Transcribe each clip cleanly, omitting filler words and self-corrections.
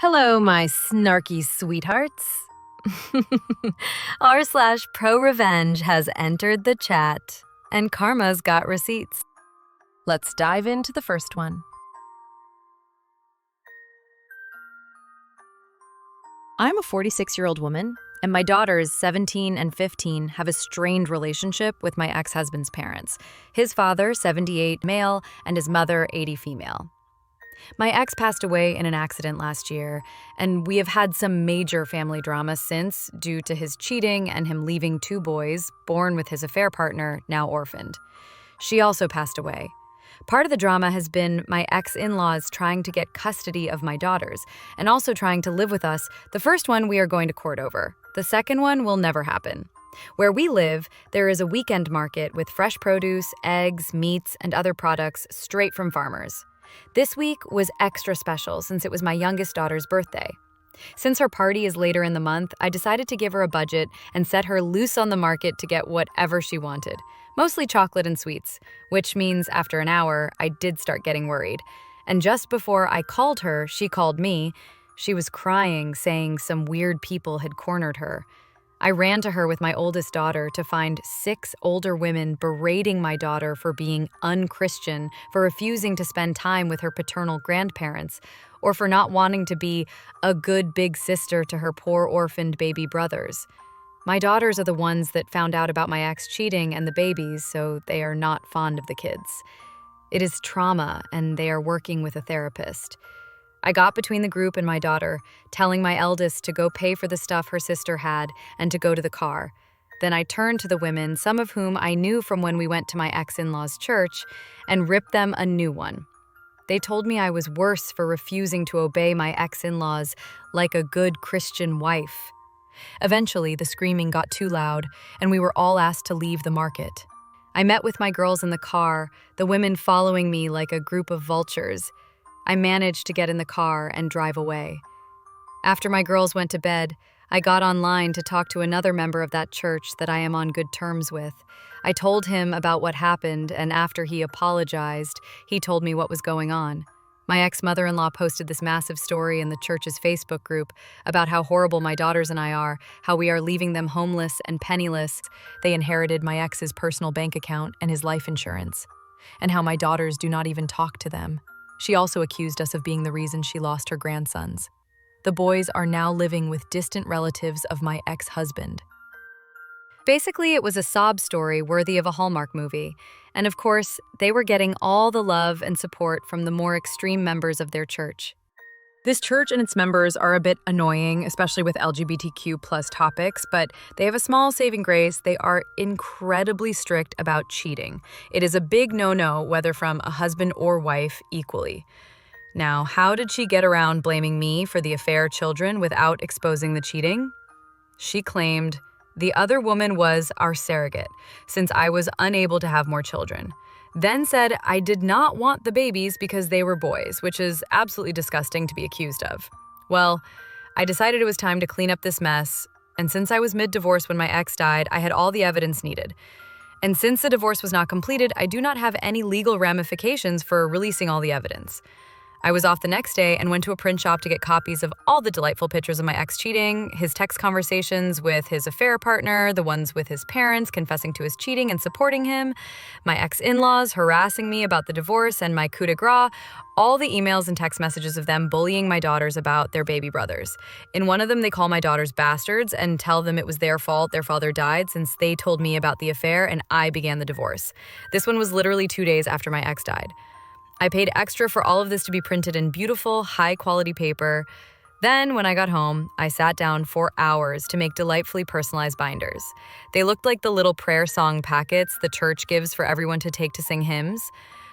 Hello, my snarky sweethearts. r/ProRevenge has entered the chat, and Karma's got receipts. Let's dive into the first one. I'm a 46-year-old woman, and my daughters, 17 and 15, have a strained relationship with my ex-husband's parents. His father, 78 male, and his mother, 80 female. My ex passed away in an accident last year, and we have had some major family drama since due to his cheating and him leaving 2 boys, born with his affair partner, now orphaned. She also passed away. Part of the drama has been my ex-in-laws trying to get custody of my daughters, and also trying to live with us. The first one we are going to court over. The second one will never happen. Where we live, there is a weekend market with fresh produce, eggs, meats, and other products straight from farmers. This week was extra special since it was my youngest daughter's birthday. Since her party is later in the month, I decided to give her a budget and set her loose on the market to get whatever she wanted, mostly chocolate and sweets, which means after an hour, I did start getting worried. And just before I called her, she called me. She was crying, saying some weird people had cornered her. I ran to her with my oldest daughter to find 6 older women berating my daughter for being unchristian, for refusing to spend time with her paternal grandparents, or for not wanting to be a good big sister to her poor orphaned baby brothers. My daughters are the ones that found out about my ex cheating and the babies, so they are not fond of the kids. It is trauma, and they are working with a therapist. I got between the group and my daughter, telling my eldest to go pay for the stuff her sister had and to go to the car. Then I turned to the women, some of whom I knew from when we went to my ex-in-law's church, and ripped them a new one. They told me I was worse for refusing to obey my ex-in-laws like a good Christian wife. Eventually, the screaming got too loud, and we were all asked to leave the market. I met with my girls in the car, the women following me like a group of vultures. I managed to get in the car and drive away. After my girls went to bed, I got online to talk to another member of that church that I am on good terms with. I told him about what happened, and after he apologized, he told me what was going on. My ex-mother-in-law posted this massive story in the church's Facebook group about how horrible my daughters and I are, how we are leaving them homeless and penniless. They inherited my ex's personal bank account and his life insurance, and how my daughters do not even talk to them. She also accused us of being the reason she lost her grandsons. The boys are now living with distant relatives of my ex-husband. Basically, it was a sob story worthy of a Hallmark movie. And of course, they were getting all the love and support from the more extreme members of their church. This church and its members are a bit annoying, especially with LGBTQ+ topics, but they have a small saving grace. They are incredibly strict about cheating. It is a big no-no, whether from a husband or wife equally. Now, how did she get around blaming me for the affair children without exposing the cheating? She claimed the other woman was our surrogate, since I was unable to have more children. Then said I did not want the babies because they were boys, which is absolutely disgusting to be accused of. Well, I decided it was time to clean up this mess, and since I was mid-divorce when my ex died, I had all the evidence needed. And since the divorce was not completed, I do not have any legal ramifications for releasing all the evidence. I was off the next day and went to a print shop to get copies of all the delightful pictures of my ex cheating, his text conversations with his affair partner, the ones with his parents confessing to his cheating and supporting him, my ex-in-laws harassing me about the divorce and my coup de grace, all the emails and text messages of them bullying my daughters about their baby brothers. In one of them, they call my daughters bastards and tell them it was their fault their father died since they told me about the affair and I began the divorce. This one was literally 2 days after my ex died. I paid extra for all of this to be printed in beautiful, high-quality paper. Then, when I got home, I sat down for hours to make delightfully personalized binders. They looked like the little prayer song packets the church gives for everyone to take to sing hymns.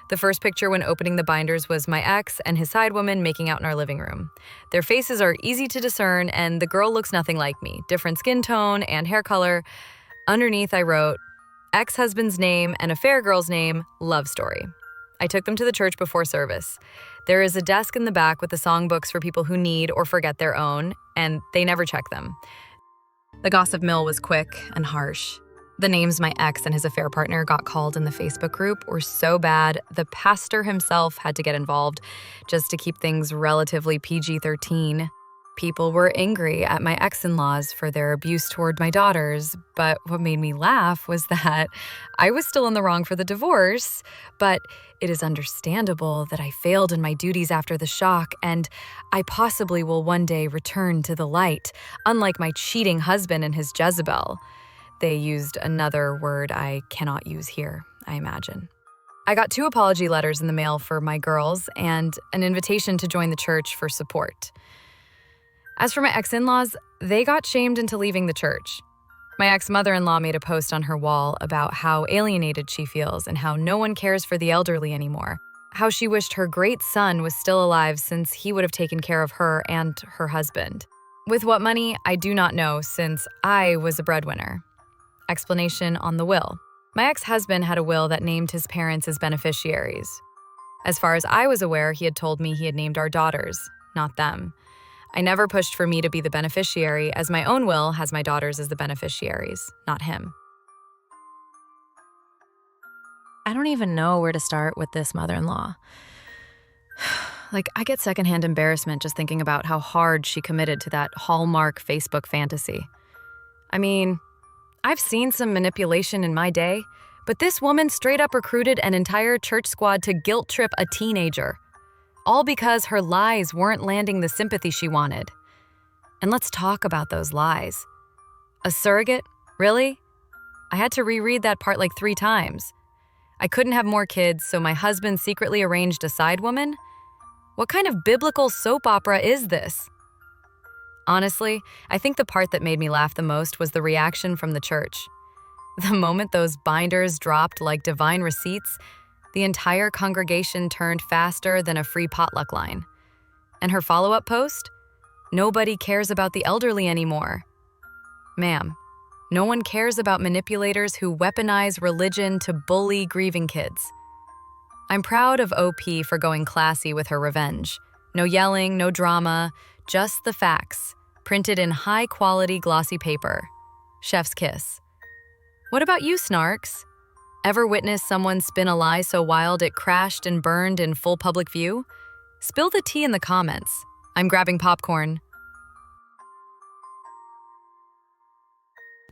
The first picture when opening the binders was my ex and his side woman making out in our living room. Their faces are easy to discern, and the girl looks nothing like me, different skin tone and hair color. Underneath, I wrote, ex-husband's name and affair girl's name, love story. I took them to the church before service. There is a desk in the back with the songbooks for people who need or forget their own, and they never check them. The gossip mill was quick and harsh. The names my ex and his affair partner got called in the Facebook group were so bad, the pastor himself had to get involved just to keep things relatively PG-13. People were angry at my ex-in-laws for their abuse toward my daughters, but what made me laugh was that I was still in the wrong for the divorce, but it is understandable that I failed in my duties after the shock, and I possibly will one day return to the light, unlike my cheating husband and his Jezebel. They used another word I cannot use here, I imagine. I got 2 apology letters in the mail for my girls and an invitation to join the church for support. As for my ex-in-laws, they got shamed into leaving the church. My ex-mother-in-law made a post on her wall about how alienated she feels and how no one cares for the elderly anymore, how she wished her great son was still alive since he would have taken care of her and her husband. With what money, I do not know since I was a breadwinner. Explanation on the will. My ex-husband had a will that named his parents as beneficiaries. As far as I was aware, he had told me he had named our daughters, not them. I never pushed for me to be the beneficiary, as my own will has my daughters as the beneficiaries, not him. I don't even know where to start with this mother-in-law. I get secondhand embarrassment just thinking about how hard she committed to that Hallmark Facebook fantasy. I mean, I've seen some manipulation in my day, but this woman straight up recruited an entire church squad to guilt trip a teenager. All because her lies weren't landing the sympathy she wanted. And let's talk about those lies. A surrogate? Really? I had to reread that part 3 times. I couldn't have more kids, so my husband secretly arranged a side woman? What kind of biblical soap opera is this? Honestly, I think the part that made me laugh the most was the reaction from the church. The moment those binders dropped like divine receipts, the entire congregation turned faster than a free potluck line. And her follow-up post? Nobody cares about the elderly anymore. Ma'am, no one cares about manipulators who weaponize religion to bully grieving kids. I'm proud of OP for going classy with her revenge. No yelling, no drama, just the facts, printed in high-quality glossy paper. Chef's kiss. What about you, Snarks? Ever witnessed someone spin a lie so wild it crashed and burned in full public view? Spill the tea in the comments. I'm grabbing popcorn.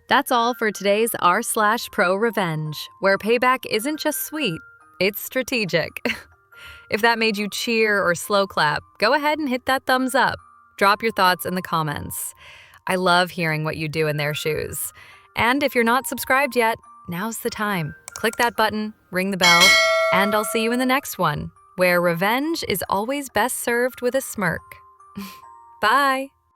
That's all for today's r/ProRevenge, where payback isn't just sweet, it's strategic. If that made you cheer or slow clap, go ahead and hit that thumbs up. Drop your thoughts in the comments. I love hearing what you do in their shoes. And if you're not subscribed yet, now's the time. Click that button, ring the bell, and I'll see you in the next one, where revenge is always best served with a smirk. Bye!